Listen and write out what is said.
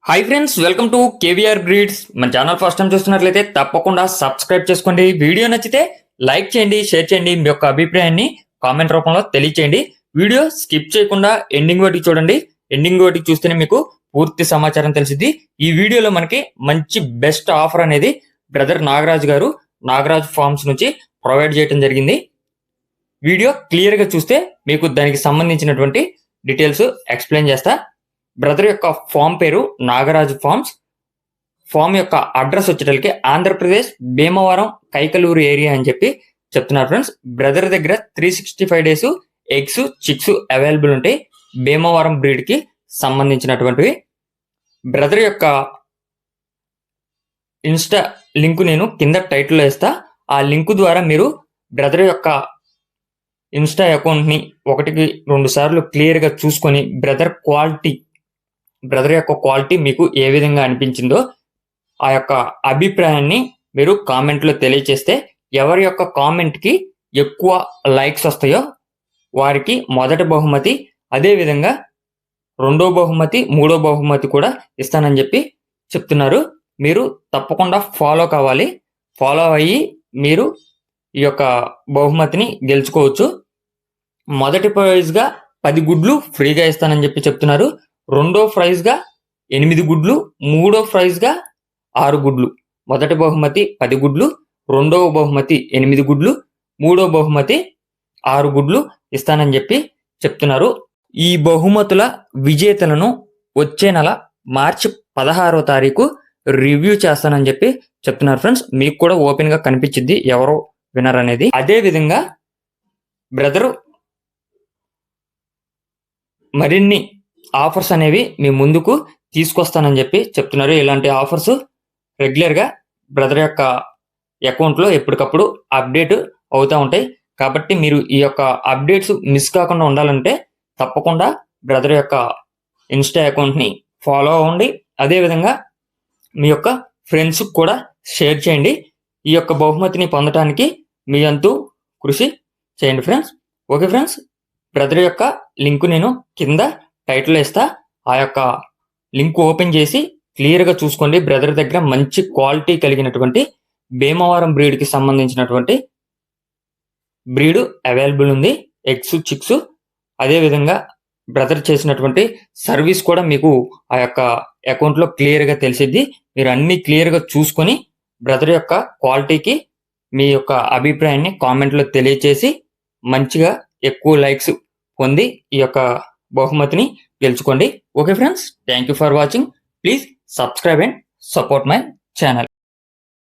Hi friends, welcome to KVR breeds. మన channel first time చూస్తున్నట్లయితే తప్పకుండా సబ్స్క్రైబ్ చేసుకోండి. వీడియో నచ్చితే లైక్ చేయండి, షేర్ చేయండి. మీ యొక్క అభిప్రాయాన్ని కామెంట్ రూపంలో తెలియచేయండి. వీడియో స్కిప్ చేయకుండా ఎండింగ్ వరకు చూడండి. ఎండింగ్ వరకు చూస్తేనే మీకు పూర్తి సమాచారం తెలిసిద్ది. ఈ వీడియోలో మనకి మంచి బెస్ట్ ఆఫర్ అనేది బ్రదర్ నాగరాజ్ గారు నాగరాజ్ ఫార్మ్స్ నుంచి ప్రొవైడ్ చేయడం జరిగింది. వీడియో క్లియర్ గా చూస్తే మీకు దానికి సంబంధించినటువంటి డీటెయిల్స్ ఎక్స్ప్లెయిన్ చేస్తా. బ్రదర్ యొక్క ఫామ్ పేరు నాగరాజు ఫార్మ్స్. ఫామ్ యొక్క అడ్రస్ వచ్చేటప్పటికి ఆంధ్రప్రదేశ్ భీమవరం కైకలూరు ఏరియా అని చెప్పి చెప్తున్నారు ఫ్రెండ్స్. బ్రదర్ దగ్గర 365 డేస్ ఎగ్స్ చిక్స్ అవైలబుల్ ఉంటాయి. భీమవరం బ్రీడ్ కి సంబంధించినటువంటివి. బ్రదర్ యొక్క ఇన్స్టా లింక్ నేను కింద టైటిల్లో వేస్తా. ఆ లింక్ ద్వారా మీరు బ్రదర్ యొక్క ఇన్స్టా అకౌంట్ ని 1-2 సార్లు క్లియర్ గా చూసుకొని బ్రదర్ యొక్క క్వాలిటీ మీకు ఏ విధంగా అనిపించిందో ఆ యొక్క అభిప్రాయాన్ని మీరు కామెంట్ లో తెలియచేస్తే ఎవరి యొక్క కామెంట్ కి ఎక్కువ లైక్స్ వస్తాయో వారికి మొదటి బహుమతి, అదే విధంగా రెండో బహుమతి, మూడో బహుమతి కూడా ఇస్తానని చెప్పి చెప్తున్నారు. మీరు తప్పకుండా ఫాలో కావాలి. ఫాలో అయ్యి మీరు ఈ యొక్క బహుమతిని గెలుచుకోవచ్చు. మొదటి ప్రైజ్ గా 10 గుడ్లు ఫ్రీగా ఇస్తానని చెప్పి చెప్తున్నారు. రెండో ప్రైజ్ గా 8 గుడ్లు, మూడో ప్రైజ్ గా 6 గుడ్లు. మొదటి బహుమతి 10 గుడ్లు, రెండవ బహుమతి 8 గుడ్లు, మూడో బహుమతి 6 గుడ్లు ఇస్తానని చెప్పి చెప్తున్నారు. ఈ బహుమతుల విజేతలను వచ్చే నెల మార్చి 16వ తారీఖు రివ్యూ చేస్తానని చెప్పి చెప్తున్నారు ఫ్రెండ్స్. మీకు కూడా ఓపెన్ గా కనిపించింది ఎవరో వినర్ అనేది. అదే విధంగా బ్రదరు మరిన్ని ఆఫర్స్ అనేవి మీ ముందుకు తీసుకొస్తానని చెప్పి చెప్తున్నారు. ఇలాంటి ఆఫర్స్ రెగ్యులర్ గా బ్రదర్ యొక్క అకౌంట్ లో ఎప్పటికప్పుడు అప్డేట్ అవుతూ ఉంటాయి. కాబట్టి మీరు ఈ యొక్క అప్డేట్స్ మిస్ కాకుండా ఉండాలంటే తప్పకుండా బ్రదర్ యొక్క ఇన్స్టా అకౌంట్ ని ఫాలో అవ్వండి. అదే విధంగా మీ యొక్క ఫ్రెండ్స్ కూడా షేర్ చేయండి. ఈ యొక్క బహుమతిని పొందడానికి మీ అంతు కృషి చేయండి ఫ్రెండ్స్. ఓకే ఫ్రెండ్స్, బ్రదర్ యొక్క లింక్ నేను కింద టైటిల్ ఇస్తా. ఆ యొక్క లింక్ ఓపెన్ చేసి క్లియర్ గా చూసుకోండి. బ్రదర్ దగ్గర మంచి క్వాలిటీ కలిగినటువంటి భీమవరం బ్రీడ్ కి సంబంధించినటువంటి బ్రీడ్ అవైలబుల్ ఉంది. ఎగ్స్ చిక్స్, అదే విధంగా బ్రదర్ చేసినటువంటి సర్వీస్ కూడా మీకు ఆ యొక్క అకౌంట్ లో క్లియర్ గా తెలిసిద్ది. మీరు అన్ని క్లియర్ గా చూసుకొని బ్రదర్ యొక్క క్వాలిటీకి మీ యొక్క అభిప్రాయాన్ని కామెంట్ లో తెలియచేసి మంచిగా ఎక్కువ లైక్స్ పొంది ఈ యొక్క బహుమతిని గెలుచుకోండి. Okay friends, thank you for watching. Please subscribe and support my channel.